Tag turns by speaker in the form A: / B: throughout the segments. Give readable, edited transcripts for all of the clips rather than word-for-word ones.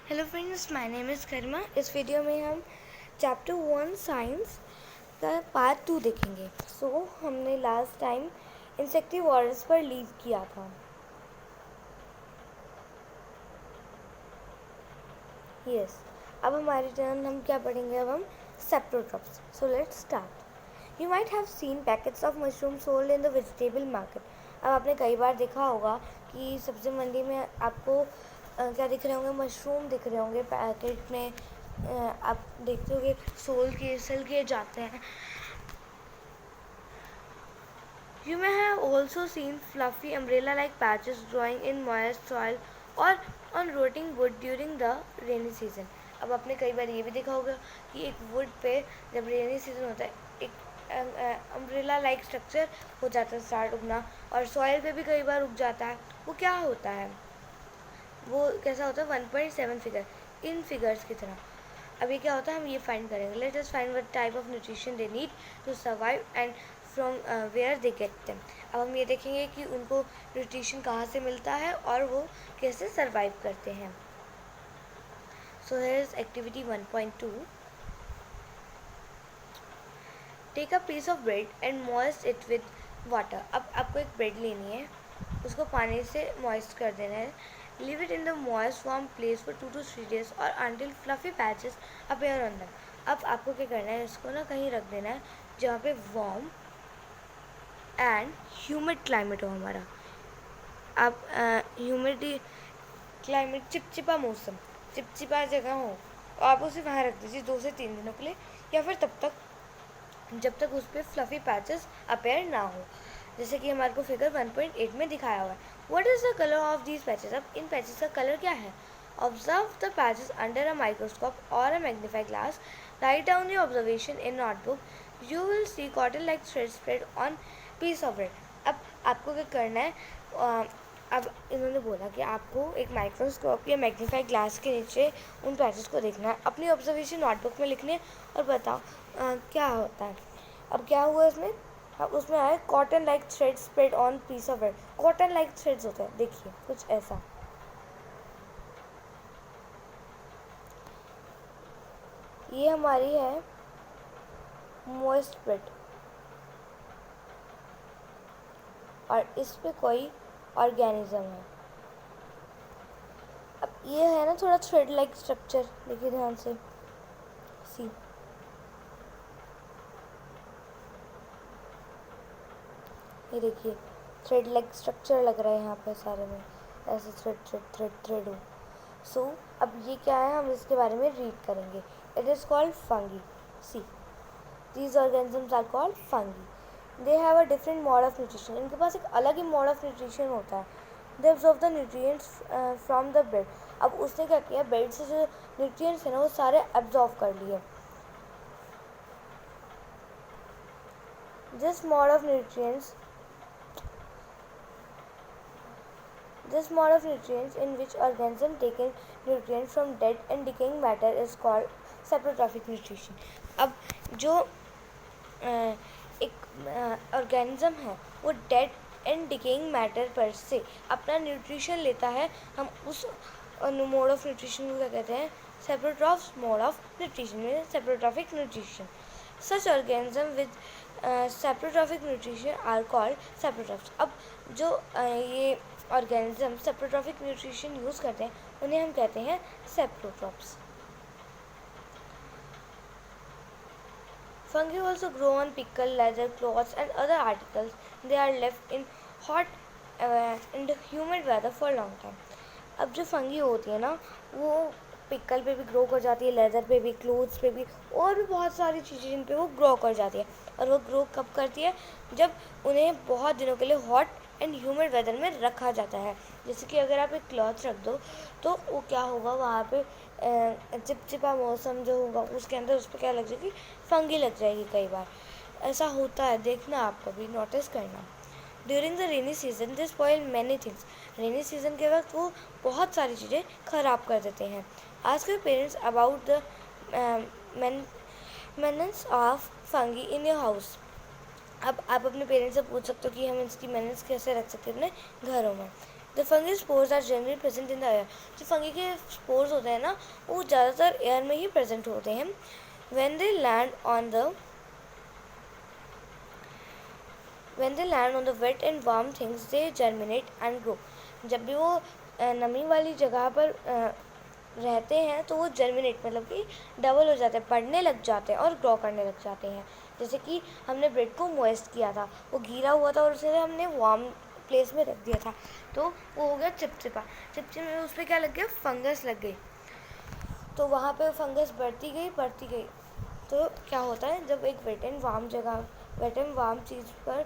A: Hello friends, my name is Karima. इस video में हम चैप्टर 1 साइंस का पार्ट 2 देखेंगे। हमने लास्ट टाइम इंसेक्टिवोरस पर लीव किया था। अब हमारी टर्न, हम क्या पढ़ेंगे? अब हम सेप्टोट्रॉप्स। So let's start. You might have seen packets of mushroom sold in the vegetable market. अब आपने कई बार देखा होगा कि सब्जी मंडी में आपको क्या दिख रहे होंगे? मशरूम दिख रहे होंगे पैकेट में। आप देखते होंगे सेल किए जाते हैं। You may have also seen fluffy umbrella-like patches growing in moist soil or on rotting wood during the rainy season. अब आपने कई बार ये भी देखा होगा कि एक वुड पे जब रेनी सीजन होता है एक अम्ब्रेला लाइक स्ट्रक्चर हो जाता है, स्टार्ट उगना, और सॉइल पे भी कई बार उग जाता है। वो क्या होता है? वो कैसा होता है? 1.7 फिगर, इन फिगर्स की तरह। अब ये क्या होता है, हम ये फाइंड करेंगे। Let us find what type of nutrition they need to survive and from where they get them. अब हम ये देखेंगे कि उनको न्यूट्रिशन कहाँ से मिलता है और वो कैसे सर्वाइव करते हैं। So here is activity 1.2। Take a piece of bread and moist it with water. अब आपको एक ब्रेड लेनी है, उसको पानी से मॉइस्ट कर देना है। Leave it in the moist warm place for 2 to 3 days or until fluffy patches appear on them. अब आपको क्या करना है, इसको ना कहीं रख देना है जहाँ पे वार्म एंड ह्यूमिड क्लाइमेट हो हमारा। आप ह्यूमिडिटी क्लाइमेट, चिपचिपा मौसम, चिपचिपा जगह हो, तो आप उसे वहाँ रख दीजिए 2 से 3 दिनों के लिए, या फिर तब तक जब तक उस पर फ्लफ़ी पैचेस अपेयर ना हो, जैसे कि हमारे को फिगर 1.8 में दिखाया हुआ है। What is the colour of these patches? अब इन पैचेस का कलर क्या है? Observe the patches under a microscope और a magnifying glass. Write down your observation in notebook. You will see cotton like thread spread on piece of bread. अब आपको क्या करना है? अब इन्होंने बोला कि आपको एक माइक्रोस्कोप या मैग्नीफाइंग ग्लास के नीचे उन पैचेस को देखना है, अपनी ऑब्जर्वेशन नोटबुक में लिखने और बताओ क्या होता है। अब क्या हुआ इसमें? अब उसमें आया cotton like thread spread on piece of bread. Cotton like threads होते हैं, देखिए कुछ ऐसा। ये हमारी है मॉइस्ट ब्रेड और इस पे कोई ऑर्गेनिज्म है। अब ये है ना थोड़ा थ्रेड लाइक स्ट्रक्चर, देखिए ध्यान से। सी, ये देखिए थ्रेड लाइक स्ट्रक्चर लग रहा है यहाँ पे सारे में, ऐसे थ्रेड थ्रेड थ्रेड थ्रेड हो। सो अब ये क्या है, हम इसके बारे में रीड करेंगे। It is called fungi. See, these organisms are called fungi. They have a different mode of nutrition. इनके पास एक अलग ही मोड ऑफ न्यूट्रिशन होता है। They absorb the nutrients from the bread. अब उसने क्या किया, ब्रेड से जो न्यूट्रिएंट्स है ना वो सारे एब्जॉर्ब कर लिए। This mode of nutrients This mode of nutrients in which organism taking nutrients from dead and decaying matter is called saprotrophic nutrition. अब जो एक ऑर्गेनिज्म है वो डेड एंड डिकेइंग मैटर पर से अपना न्यूट्रिशन लेता है, हम उस मोड ऑफ न्यूट्रिशन को क्या कहते हैं? सेप्रोट्रॉफ्स मोड ऑफ न्यूट्रिशन में saprotrophic nutrition. Such organisms with saprotrophic nutrition are called saprotrophs. अब जो ये ऑर्गेनिज्म सेप्रोट्रॉफिक न्यूट्रिशन यूज़ करते हैं उन्हें हम कहते हैं saprotrophs. Fungi also grow on pickle, leather, cloths and other articles. They are left in hot and humid weather for a long time. अब जो फंगी होती है ना वो पिकल पे भी ग्रो कर जाती है, लेदर पे भी, क्लोथ्स पे भी, और भी बहुत सारी चीज़ें जिन पे वो ग्रो कर जाती है। और वो ग्रो कब करती है? जब उन्हें बहुत दिनों के लिए हॉट एंड ह्यूमिड वेदर में रखा जाता है। जैसे कि अगर आप एक क्लॉथ रख दो तो वो क्या होगा, वहाँ पे चिपचिपा मौसम जो होगा उसके अंदर उस पर क्या लग जाएगी? फंगी लग जाएगी। कई बार ऐसा होता है, देखना आप कभी नोटिस करना। During the rainy season this spoil many things. Rainy season के वक्त वो बहुत सारी चीज़ें ख़राब कर देते हैं। Ask your parents about the menace of fungi in your house. अब आप अपने पेरेंट्स से पूछ सकते हो कि हम इसकी मेनेंस कैसे रख सकते हैं अपने घरों में। The fungi spores are generally present in the air. जो फंगी के स्पोर्स होते हैं ना, वो ज़्यादातर एयर में ही प्रेजेंट होते हैं। When they land on the wet and warm things, they germinate and grow. जब भी वो नमी वाली जगह पर रहते हैं तो वो जर्मिनेट मतलब कि डबल हो जाते हैं, बढ़ने लग जाते हैं और ग्रो करने लग जाते हैं। जैसे कि हमने ब्रेड को मॉइस्ट किया था, वो गीला हुआ था और उसे हमने वार्म प्लेस में रख दिया था, तो वो हो गया चिपचिपा। चिपचिपे में उस पर क्या लग गया, फंगस लग गई। तो वहाँ पे फंगस बढ़ती गई। तो क्या होता है, जब एक वेट एंड वार्म चीज़ पर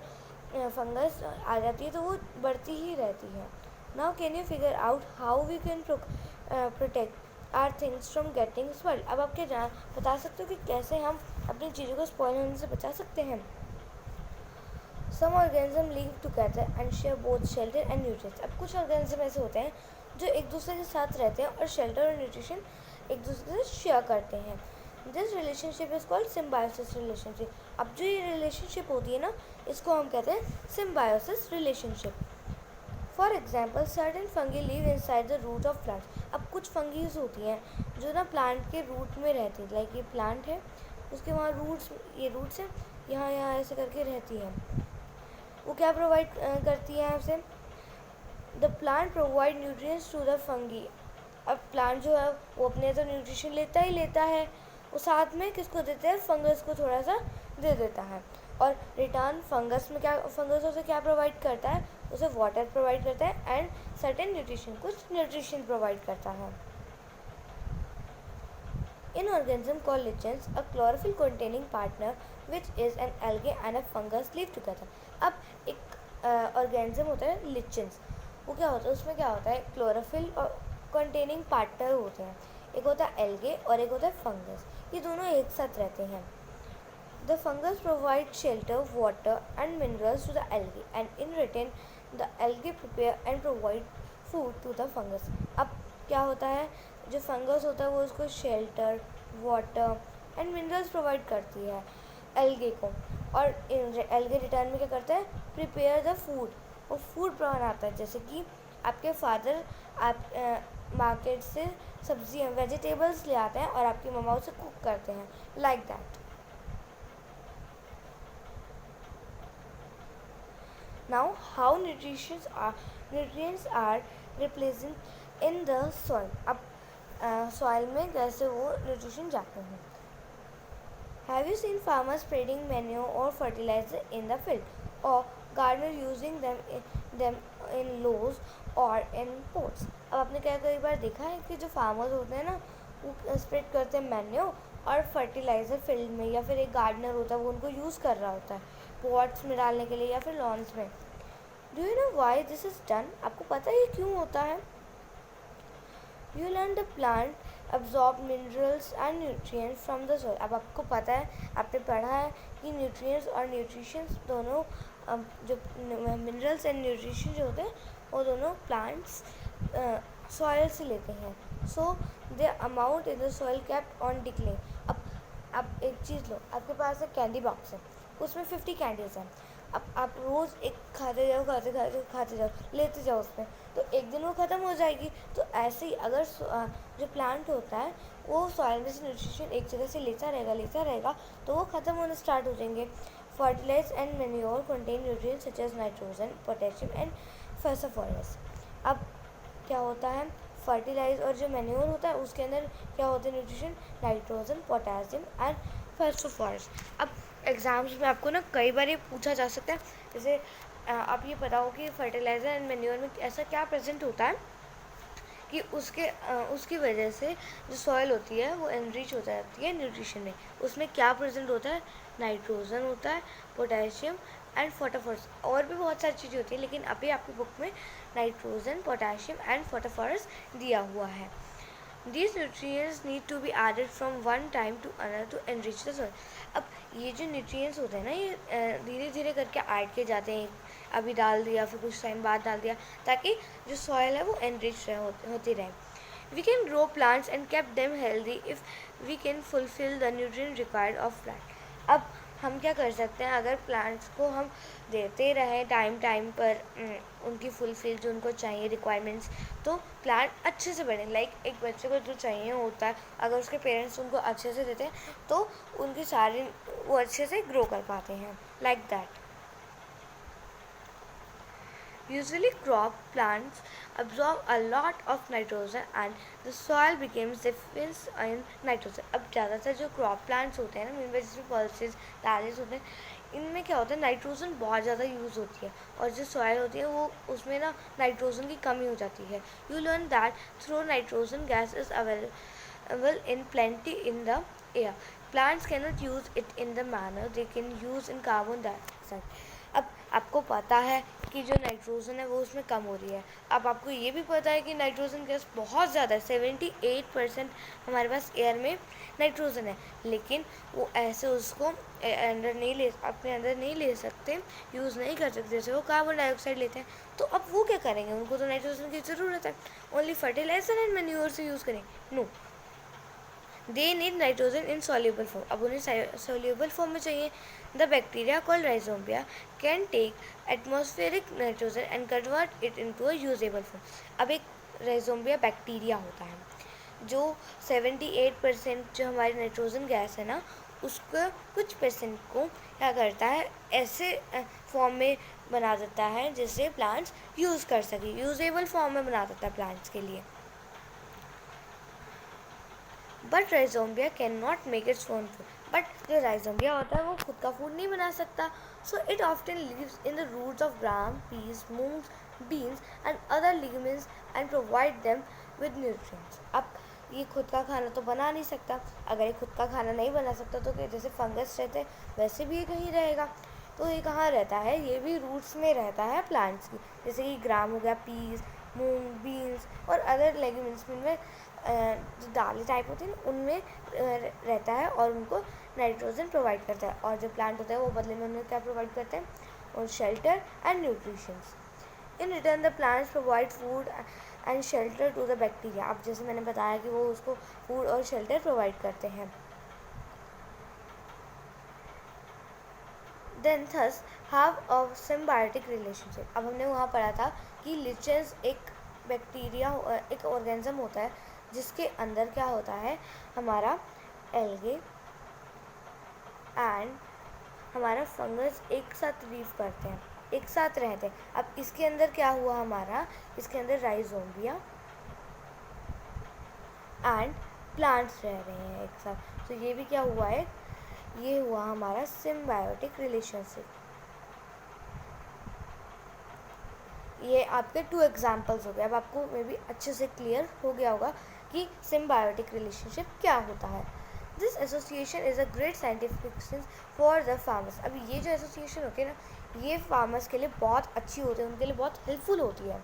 A: फंगस आ जाती है तो वो बढ़ती ही रहती है। Now can you figure out how we can protect our things from getting spoiled. अब आप क्या बता सकते हो कि कैसे हम अपनी चीज़ों को स्पॉइल होने से बचा सकते हैं। Some organism live together and share both shelter and nutrients. अब कुछ ऑर्गेनिज्म ऐसे होते हैं जो एक दूसरे के साथ रहते हैं और शेल्टर और न्यूट्रिशन एक दूसरे से शेयर करते हैं। This relationship is called symbiosis relationship. अब जो ये रिलेशनशिप होती है ना, इसको हम कहते हैं symbiosis relationship. For example, certain fungi live inside the root of plants. अब कुछ फंगीज होती हैं जो ना प्लांट के रूट में रहती है। लाइक ये प्लांट है, उसके वहाँ रूट्स हैं, यहाँ ऐसे करके रहती हैं। वो क्या प्रोवाइड करती है उसे, the plant provide nutrients to the fungi. अब प्लांट जो है वो अपने तो न्यूट्रिशन लेता ही लेता है, वो साथ में किसको देते हैं, फंगस को थोड़ा सा दे देता है। और रिटर्न फंगस उसे क्या प्रोवाइड करता है, उसे वाटर प्रोवाइड करता है एंड सर्टेन न्यूट्रिशन, कुछ न्यूट्रिशन प्रोवाइड करता है। In organism called lichens, a chlorophyll containing partner which is an algae and a fungus live together. अब एक ऑर्गेनिज्म होता है लिचेंस, वो क्या होता है, उसमें क्या होता है, क्लोरोफिल और कंटेनिंग पार्टनर होते हैं। एक होता है एल्गे और एक होता है फंगस, ये दोनों एक साथ रहते हैं। The fungus provide shelter, water and minerals to the algae and in return the algae prepare and provide food to the fungus. अब क्या होता है, जो फंगस होता है वो उसको shelter, water and minerals provide करती है एल्गे को, और एल्गे रिटर्न में क्या करता है, प्रिपेयर द फूड, वो फूड बनाता है। जैसे कि आपके फादर मार्केट से सब्जियाँ वेजिटेबल्स ले आते हैं और आपकी मम्मा उसे कुक करते हैं, like that. Now how nutrients are replacing in the soil. अब सॉइल में कैसे वो न्यूट्रिशन जाते हैं। Have you seen farmers spreading manure और फर्टिलाइजर इन द फील्ड और gardener using them in lawns और इन पोट्स। अब आपने क्या कई बार देखा है कि जो फार्मर्स होते हैं ना, वो स्प्रेड करते हैं मैन्योर और फर्टिलाइज़र फील्ड में, या फिर एक गार्डनर होता है वो उनको यूज़ कर रहा होता है पॉट्स में डालने के लिए या फिर लॉन्स में। Do you know why this is done. आपको पता है ये क्यों होता है। You learn the plant absorb minerals and nutrients from the soil। अब आपको पता है, आपने पढ़ा है कि न्यूट्रिएंट्स और न्यूट्रिशंस दोनों जो मिनरल्स एंड न्यूट्रिशन जो होते हैं वो दोनों प्लांट्स सॉइल से लेते हैं। So the amount in the soil kept on decline. अब एक चीज़ लो, आपके पास एक कैंडी बॉक्स है, उसमें 50 कैंडीज़ हैं। अब आप रोज़ एक खाते जाओ, लेते जाओ उसमें, तो एक दिन वो ख़त्म हो जाएगी। तो ऐसे ही अगर जो प्लांट होता है वो सॉइल में से न्यूट्रिशन एक जगह से लेता रहेगा तो वो ख़त्म होने स्टार्ट हो जाएंगे। Fertilise and manure contain nutrients such as nitrogen, potassium and phosphorus. अब क्या होता है, फर्टिलाइज और जो मैन्योर होता है उसके अंदर क्या होते हैं nutrition, nitrogen, potassium and phosphorus. अब एग्ज़ाम्स में आपको ना कई बार ये पूछा जा सकता है, जैसे आप ये बताओ कि फर्टिलाइज़र एंड मैन्योर में ऐसा क्या प्रेजेंट होता है कि उसकी वजह से जो सॉइल होती है वो एनरिच हो जाती है न्यूट्रिशन में। उसमें क्या प्रेजेंट होता है, नाइट्रोजन होता है, पोटेशियम एंड फॉस्फोरस, और भी बहुत सारी चीज़ें होती है, लेकिन अभी आपकी बुक में नाइट्रोजन, पोटेशियम एंड फॉस्फोरस दिया हुआ है। These nutrients need to be added from one time to another to enrich the soil। अब ये जो nutrients होते हैं ना, ये धीरे धीरे करके ऐड किए जाते हैं, अभी डाल दिया फिर कुछ टाइम बाद डाल दिया, ताकि जो सॉइल है वो enrich होती रहे। We can grow plants and keep them healthy if we can fulfill the nutrient required of plant। अब हम क्या कर सकते हैं, अगर प्लांट्स को हम देते रहें टाइम पर उनकी फुलफिल जो उनको चाहिए रिक्वायरमेंट्स, तो प्लांट अच्छे से बढ़े। लाइक एक बच्चे को जो चाहिए होता है, अगर उसके पेरेंट्स उनको अच्छे से देते हैं तो उनकी सारी वो अच्छे से ग्रो कर पाते हैं, like that. Usually crop plants absorb a lot of nitrogen and the soil becomes deficient in nitrogen। अब ज़्यादातर जो क्रॉप प्लांट्स होते हैं ना, मेन जिसमें पल्सेस डालेस होते हैं, इनमें क्या होता है, नाइट्रोजन बहुत ज़्यादा यूज़ होती है और जो सॉइल होती है वो उसमें ना नाइट्रोजन की कमी हो जाती है। You learn that through nitrogen gas is available in plenty in the air. Plants cannot use it in the manner they can use in carbon dioxide। अब आपको पता है कि जो नाइट्रोजन है वो उसमें कम हो रही है। अब आपको ये भी पता है कि नाइट्रोजन गैस बहुत ज़्यादा है, 78% हमारे पास एयर में नाइट्रोजन है, लेकिन वो ऐसे उसको अपने अंदर नहीं ले सकते, यूज़ नहीं कर सकते, जैसे वो कार्बन डाइऑक्साइड लेते हैं। तो अब वो क्या करेंगे, उनको तो नाइट्रोजन की ज़रूरत है, ओनली फर्टिलाइजर एंड मैन्योर से यूज़ करें? No, they need nitrogen in soluble form. अब उन्हें सॉल्यूबल फॉर्म में चाहिए। The bacteria called rhizobia can take atmospheric nitrogen and convert it into a usable form. अब एक राइजोबिया बैक्टीरिया होता है जो 78% जो हमारी नाइट्रोजन गैस है ना, उसको कुछ परसेंट को क्या करता है, ऐसे फॉर्म में बना देता है जिससे प्लांट्स यूज़ कर सके, यूजेबल फॉर्म में बना देता है प्लांट्स के लिए। But rhizobia can not make its own food. But जो राइजोबिया होता है वो खुद का फूड नहीं बना सकता, so it often lives in the roots of gram, peas, moongs, beans and other legumes and provide them with nutrients. अब ये खुद का खाना तो बना नहीं सकता। अगर ये खुद का खाना नहीं बना सकता तो जैसे फंगस रहते वैसे भी ये कहीं रहेगा। तो ये कहाँ रहता है, ये भी रूट्स में रहता है प्लांट्स की, जैसे कि ग्राम हो गया, पीस, मूंग, बीन्स और अदर लेग्यूमेंट्स में जो दालें टाइप होती हैं उनमें रहता है और उनको नाइट्रोजन प्रोवाइड करता है। और जो प्लांट होता है वो बदले में उन्हें क्या प्रोवाइड करते हैं, और shelter and nutritions. In return the plants provide food and shelter to the bacteria. अब जैसे मैंने बताया कि वो उसको फूड और शेल्टर प्रोवाइड करते हैं। Then thus have a symbiotic relationship. अब हमने वहाँ पढ़ा था कि लिचेंस एक बैक्टीरिया, एक ऑर्गेनिज्म होता है जिसके अंदर क्या होता है, हमारा एल्गे एंड हमारा फंगस एक साथ लीव करते हैं, एक साथ रहते हैं। अब इसके अंदर क्या हुआ, हमारा इसके अंदर राइजोबिया एंड प्लांट्स रह रहे हैं एक साथ। तो ये भी क्या हुआ है, ये हुआ हमारा सिम्बायोटिक रिलेशनशिप। ये आपके 2 एग्जाम्पल्स हो गए। अब आपको मे बी अच्छे से क्लियर हो गया होगा कि सिम्बायोटिक रिलेशनशिप क्या होता है। This association is a great scientific sense for the farmers. अब ये जो एसोसिएशन होती है ना, ये फार्मर्स के लिए बहुत अच्छी होती है, उनके लिए बहुत हेल्पफुल होती है।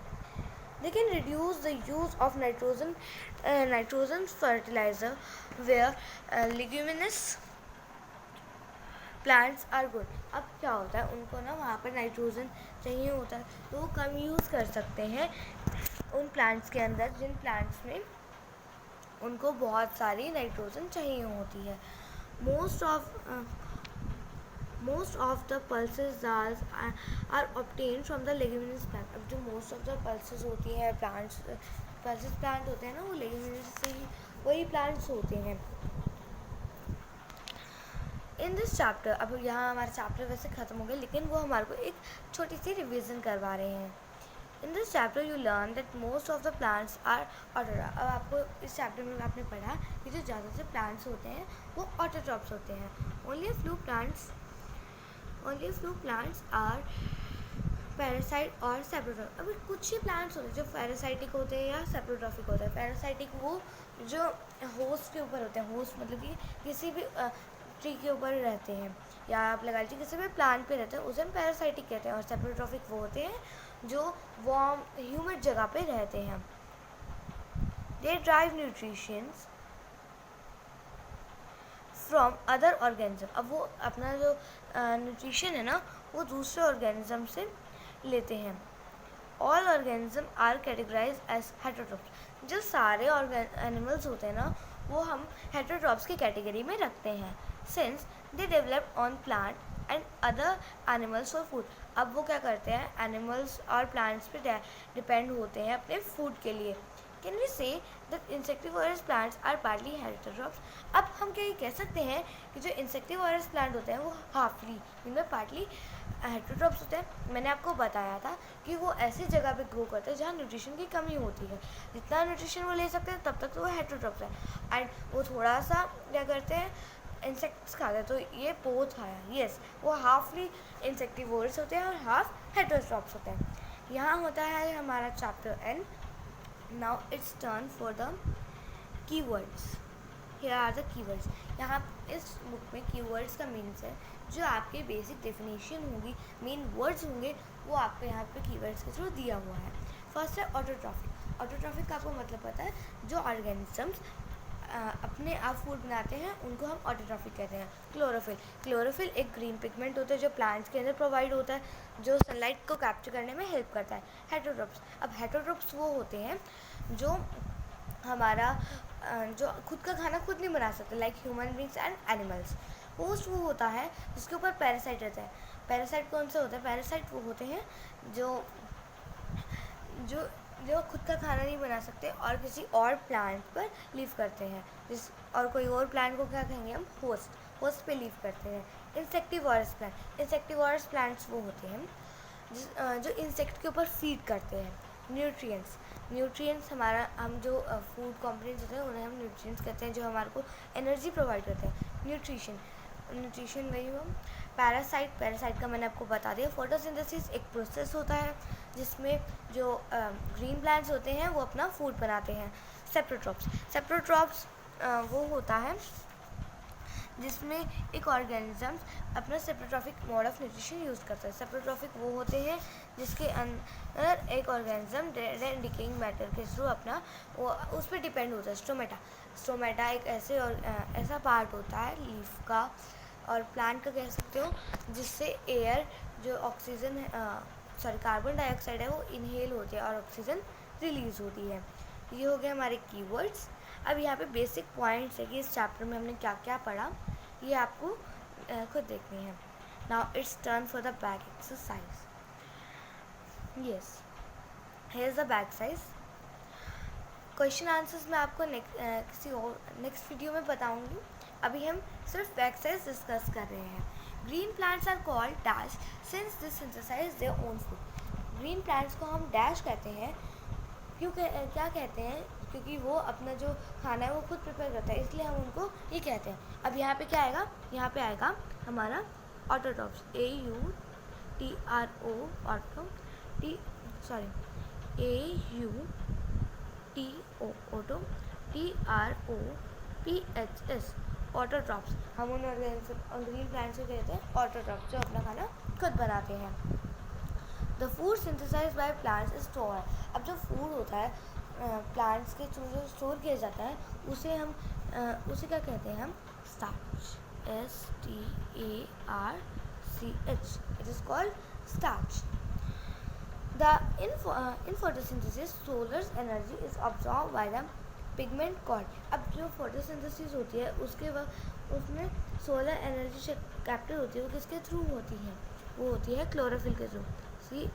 A: They can reduce the use of nitrogen fertiliser where leguminous plants are good. अब क्या होता है, उनको ना वहाँ पर नाइट्रोजन चाहिए होता है तो वो कम यूज़ कर सकते हैं उन प्लांट्स के अंदर जिन प्लांट्स में उनको बहुत सारी नाइट्रोजन चाहिए होती है। Most of the pulses are obtained from the leguminous plant. अब जो मोस्ट ऑफ द पल्सेस होती हैं, पल्सेस प्लांट होते हैं ना, वो लेग्यूमिनस से ही वही प्लांट्स होते हैं। इन दिस चैप्टर, अब यहाँ हमारा चैप्टर वैसे ख़त्म हो गया, लेकिन वो हमारे को एक छोटी सी रिवीजन करवा रहे हैं। In this chapter you learn that most of the plants are autotroph. अब आपको इस चैप्टर में आपने पढ़ा कि जो ज़्यादा से प्लांट्स होते हैं वो ऑटोट्रॉप्स होते हैं। Only few plants are parasite और सेप्रोट्रॉपिक। अभी कुछ ही प्लांट्स होते हैं जो पैरासाइटिक होते हैं या सेप्रोट्रॉपिक होते हैं। पैरासाइटिक वो जो होस्ट के ऊपर होते हैं, होस्ट मतलब कि किसी भी ट्री के ऊपर रहते हैं, या आप लगा लीजिए किसी भी प्लांट पे रहते हैं, उसे हम पैरासाइटिक कहते हैं। और सेप्रोट्रॉपिक वो होते हैं जो वार्म ह्यूमिड जगह पे रहते हैं। They drive nutritions from other organism. अब वो अपना जो न्यूट्रिशन है ना वो दूसरे ऑर्गेनिज्म से लेते हैं। All organism are categorise as heterotrophs. जो सारे एनिमल्स होते हैं ना वो हम हेटेरोट्रॉप्स की कैटेगरी में रखते हैं। Since they develop on plant and other animals for food. अब वो क्या करते हैं, एनिमल्स और प्लांट्स पे डिपेंड होते हैं अपने फूड के लिए। Can we say that insectivorous plants are partly heterotrophs. अब हम क्या ये कह सकते हैं कि जो इंसेक्टिवोरस प्लांट होते हैं वो हाफली जिनमें पार्टली हेटेरोट्रॉप्स होते हैं। मैंने आपको बताया था कि वो ऐसी जगह पे ग्रो करते हैं जहाँ न्यूट्रिशन की कमी होती है। जितना न्यूट्रिशन वो ले सकते हैं तब तक तो वो हेटेरोट्रॉप्स है। एंड वो थोड़ा सा क्या करते हैं, इंसेक्ट्स खाते हैं। तो ये बोथ आया, यस, वो हाफली इंसेक्टिवोरस होते हैं और हाफ हेटेरोट्रॉप्स होते हैं। यहाँ होता है हमारा chapter end. Now it's turn for the keywords. Here are the keywords. यहाँ इस बुक में कीवर्ड्स का मीन्स है, जो आपके बेसिक डेफिनेशन होंगी, मेन वर्ड्स होंगे, वो आपको यहाँ पे कीवर्ड्स के थ्रू दिया हुआ है। फर्स्ट है ऑटोट्रॉफिक। ऑटोट्रॉफिक का आपको मतलब पता है, जो ऑर्गेनिजम्स अपने आप फूड बनाते हैं उनको हम ऑटोट्रॉफिक कहते हैं। क्लोरोफिल। क्लोरोफिल एक ग्रीन पिगमेंट होता है जो प्लांट्स के अंदर प्रोवाइड होता है, जो सनलाइट को कैप्चर करने में हेल्प करता है। हेटेरोट्रॉप्स। अब हेटेरोट्रॉप्स वो होते हैं जो हमारा जो खुद का खाना खुद नहीं बना सकते, like human beings and animals. Host वो होता है जिसके ऊपर पैरासाइट रहता है। पैरासाइट कौन सा होता है, पैरासाइट वो होते हैं जो जो जो खुद का खाना नहीं बना सकते और किसी और प्लांट पर लीव करते हैं। जिस और कोई और प्लांट को क्या कहेंगे हम, होस्ट। होस्ट पे लीव करते हैं। Insectivorous plant. इंसेक्टिवोरस प्लांट्स वो होते हैं जो इंसेक्ट के ऊपर फीड करते हैं। न्यूट्रिएंट्स। न्यूट्रिएंट्स हमारा हम जो फूड कंपोनेंट्स होते हैं उन्हें हम न्यूट्रिएंट्स कहते हैं, जो हमारे को एनर्जी प्रोवाइड करते हैं। न्यूट्रिशन। न्यूट्रिशन वही हो। पैरासाइट। पैरासाइट का मैंने आपको बता दिया। फोटोसिंथेसिस एक प्रोसेस होता है जिसमें जो ग्रीन प्लांट्स होते हैं वो अपना फूड बनाते हैं। सेप्रोट्रॉप्स। सेप्रोट्रॉप्स वो होता है जिसमें एक ऑर्गेनिजम्स अपना saprotrophic mode of nutrition use करता है। सेप्रोट्रॉफिक वो होते हैं जिसके अंदर एक organism dead and decaying matter के थ्रू अपना वो उस पर डिपेंड होता है। स्टोमेटा। स्टोमेटा एक ऐसा पार्ट होता है लीफ का और प्लांट का कह सकते हो, जिससे एयर जो ऑक्सीजन कार्बन डाइऑक्साइड है वो इनहेल होती है और ऑक्सीजन रिलीज होती है। ये हो गए हमारे कीवर्ड्स। अब यहाँ पे बेसिक पॉइंट्स है कि इस चैप्टर में हमने क्या क्या पढ़ा, ये आपको खुद देखनी है। Now it's turn for the back exercise. Yes, here is the back size. Question answers मैं आपको किसी और नेक्स्ट वीडियो में बताऊंगी। अभी हम सिर्फ बैक साइज डिस्कस कर रहे हैं। Green plants are called dash since they synthesise their own food. Green plants को हम डैश कहते हैं, क्या कहते हैं, क्योंकि वो अपना जो खाना है वो खुद प्रिपेयर करता है, इसलिए हम उनको ये कहते हैं। अब यहाँ पे क्या आएगा, यहाँ पे आएगा हमारा autotrophs. AUTRO auto AUTO auto TROPHS autotrophs. हम उन ग्रीन प्लांट्स को कहते हैं ऑटोट्रॉप्स, जो अपना खाना खुद बनाते हैं। The food synthesise by plants is store. अब जो फूड होता है प्लांट्स के थ्रू जो स्टोर किया जाता है उसे क्या कहते हैं हम, starch. STARCH। It is called starch. In photosynthesis, solar energy is absorbed by the pigment called। अब जो photosynthesis होती है उसके वक्त उसमें सोलर एनर्जी कैप्चर होती है, वो किसके थ्रू होती है, वो होती है क्लोरोफिल के through. CHLORO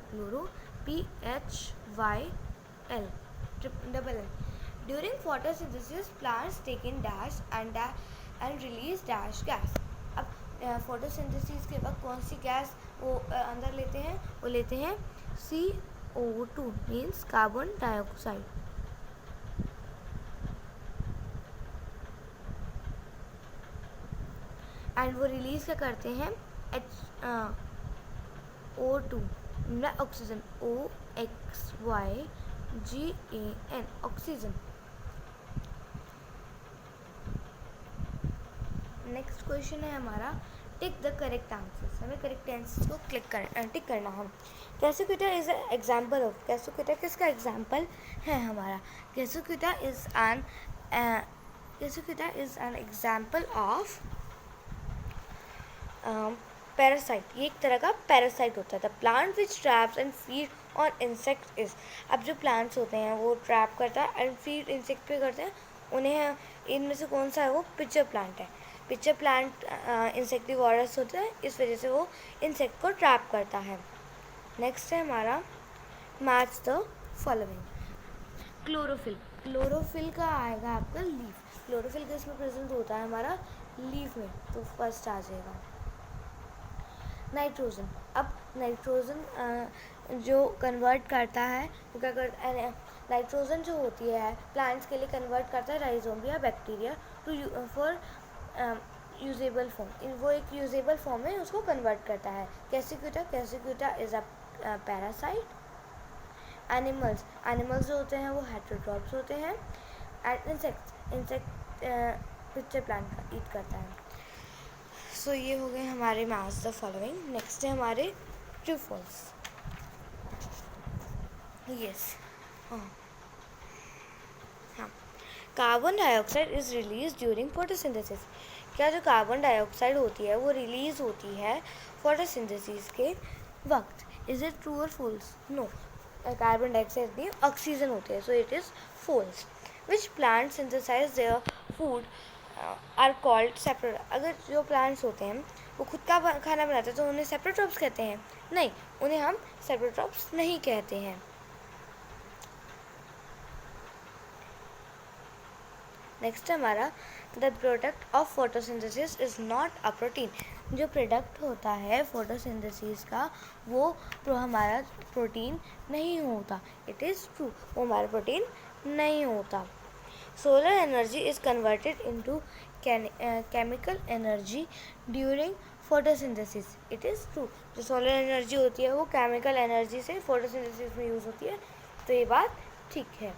A: chloro PHYL double L। During photosynthesis, plants take in dash and release dash gas। अब फोटोसिंथेसिस के वक्त कौन सी गैस वो अंदर लेते हैं, वो लेते हैं CO2 means carbon dioxide. And वो रिलीज क्या करते हैं, O2 oxygen, OXYGAN oxygen. Next question है हमारा टिक द करेक्ट आंसर्स। हमें करेक्ट आंसर्स को टिक करना हम। Cuscuta is an example of. Cuscuta किसका एग्जाम्पल है हमारा, cuscuta is an example of parasite. ये एक तरह का पैरासाइट होता है। The plant which traps and feed on insect is. अब जो प्लांट्स होते हैं वो ट्रैप करता है एंड फीड इंसेक्ट पे करते हैं, उन्हें इनमें से कौन सा है? वो पिचर प्लांट है। पिचर प्लांट इंसेक्टिवोरस होता है, इस वजह से वो इंसेक्ट को ट्रैप करता है। नेक्स्ट है हमारा match the following. Chlorophyll, chlorophyll का आएगा आपका लीफ। क्लोरोफिल किस में प्रेजेंट होता है? हमारा लीफ में, तो फर्स्ट आ जाएगा। नाइट्रोजन, अब नाइट्रोजन जो कन्वर्ट करता है वो क्या करता है? नाइट्रोजन जो होती है प्लांट्स के लिए कन्वर्ट करता है राइजोम या bacteria to for usable form. वो एक यूजेबल फॉर्म में उसको कन्वर्ट करता है। Cuscuta, cuscuta is a parasite. Animals, animals जो होते हैं वो हेटेरोट्रॉप्स होते हैं। एंड इंसेक्ट पिक्चर प्लांट का ईट करता है। सो ये हो गए हमारे मैच द फॉलोइंग। नेक्स्ट है हमारे ट्रू फॉल्स। यस, हाँ, carbon dioxide is release during photosynthesis. क्या जो कार्बन डाइऑक्साइड होती है वो रिलीज होती है फोटोसिंथेसिस के वक्त? इज इट ट्रू और फॉल्स? नो, कार्बन डाइऑक्साइड नहीं, ऑक्सीजन होती है, so it is false. Which plant synthesise their food are called separate. अगर जो प्लांट्स होते हैं वो खुद का खाना बनाते हैं तो उन्हें सेपरेट्रॉप्स कहते हैं? नहीं, उन्हें हम सेपरेट्रॉप्स नहीं कहते हैं। नेक्स्ट हमारा the product of photosynthesis is not a protein. जो प्रोडक्ट होता है फोटोसिंथेसिस का वो हमारा प्रोटीन नहीं होता। इट इज़ ट्रू, वो हमारा प्रोटीन नहीं होता। Solar energy is converted into chemical energy during photosynthesis. It is true, जो सोलर एनर्जी होती है वो केमिकल एनर्जी से फोटोसिंथेसिस में यूज़ होती है, तो ये बात ठीक है।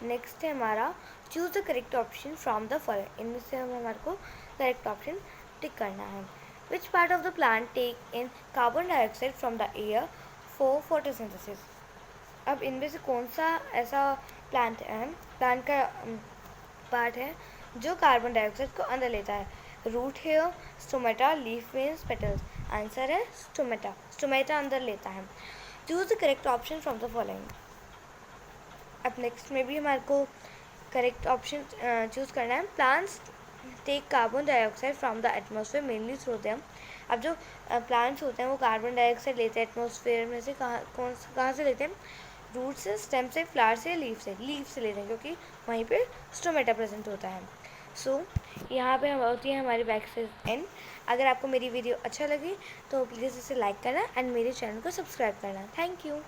A: नेक्स्ट है हमारा choose the correct option from the following. इनमें से हमारे को करेक्ट ऑप्शन टिक करना है। Which part of the plant take in carbon dioxide from the air for photosynthesis. अब इनमें से कौन सा ऐसा प्लांट का पार्ट है जो कार्बन डाइऑक्साइड को अंदर लेता है? Root hair, stomata, leaf veins, petals. Answer है स्टोमेटा, स्टोमेटा अंदर लेता है। Choose the correct option from the following. अब नेक्स्ट में भी हमारे को करेक्ट ऑप्शन चूज़ करना है। Plants take carbon dioxide from the atmosphere mainly through them. अब जो प्लांट्स होते हैं वो कार्बन डाइऑक्साइड लेते हैं एटमॉस्फेयर में से। कहाँ से लेते हैं? रूट से, स्टेम से, फ्लावर से, लीफ से। लीफ से लेते हैं क्योंकि वहीं पे स्टोमेटा प्रेजेंट होता है। सो यहाँ पे होती है हमारी बैकफेज एन। अगर आपको मेरी वीडियो अच्छा लगी तो प्लीज़ इसे लाइक करना एंड मेरे चैनल को सब्सक्राइब करना। Thank you.